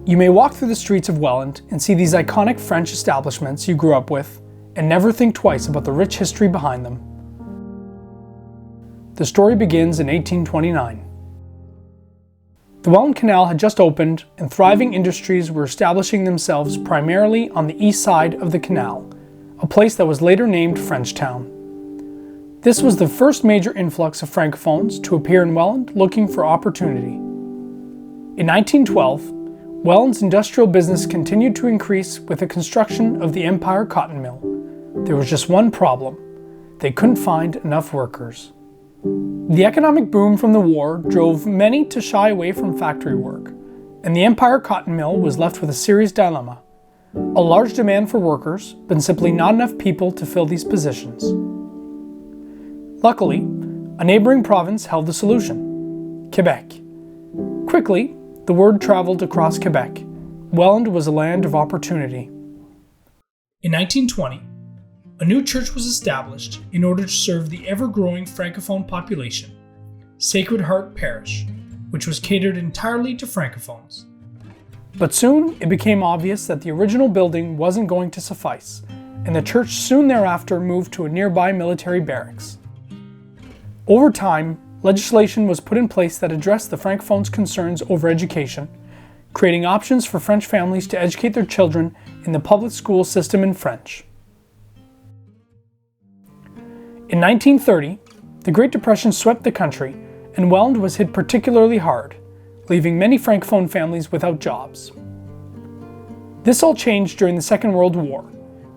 You may walk through the streets of Welland and see these iconic French establishments you grew up with and never think twice about the rich history behind them. The story begins in 1829. The Welland Canal had just opened and thriving industries were establishing themselves primarily on the east side of the canal, a place that was later named Frenchtown. This was the first major influx of Francophones to appear in Welland looking for opportunity. In 1912, Welland's industrial business continued to increase with the construction of the Empire Cotton Mill. There was just one problem: they couldn't find enough workers. The economic boom from the war drove many to shy away from factory work, and the Empire Cotton Mill was left with a serious dilemma: a large demand for workers, but simply not enough people to fill these positions. Luckily, a neighboring province held the solution: Quebec. Quickly, the word traveled across Quebec. Welland was a land of opportunity. In 1920, a new church was established in order to serve the ever-growing Francophone population, Sacred Heart Parish, which was catered entirely to Francophones. But soon it became obvious that the original building wasn't going to suffice, and the church soon thereafter moved to a nearby military barracks. Over time, legislation was put in place that addressed the Francophones' concerns over education, creating options for French families to educate their children in the public school system in French. In 1930, the Great Depression swept the country, and Welland was hit particularly hard, leaving many Francophone families without jobs. This all changed during the Second World War,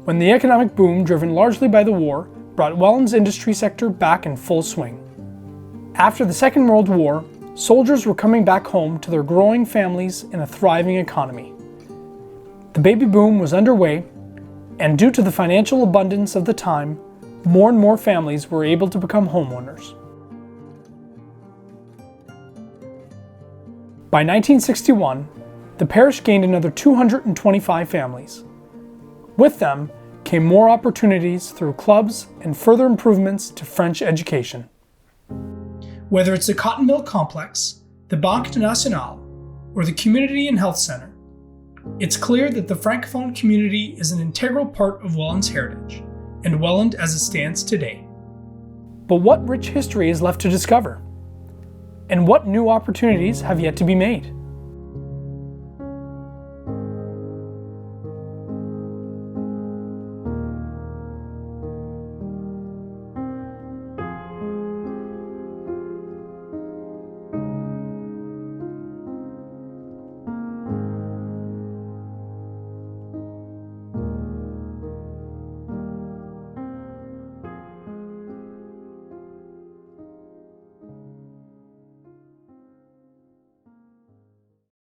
when the economic boom driven largely by the war brought Welland's industry sector back in full swing. After the Second World War, soldiers were coming back home to their growing families in a thriving economy. The baby boom was underway, and due to the financial abundance of the time, more and more families were able to become homeowners. By 1961, the parish gained another 225 families. With them came more opportunities through clubs and further improvements to French education. Whether it's the Cotton Mill Complex, the Banque Nationale, or the Community and Health Center, it's clear that the Francophone community is an integral part of Welland's heritage, and Welland as it stands today. But what rich history is left to discover? And what new opportunities have yet to be made?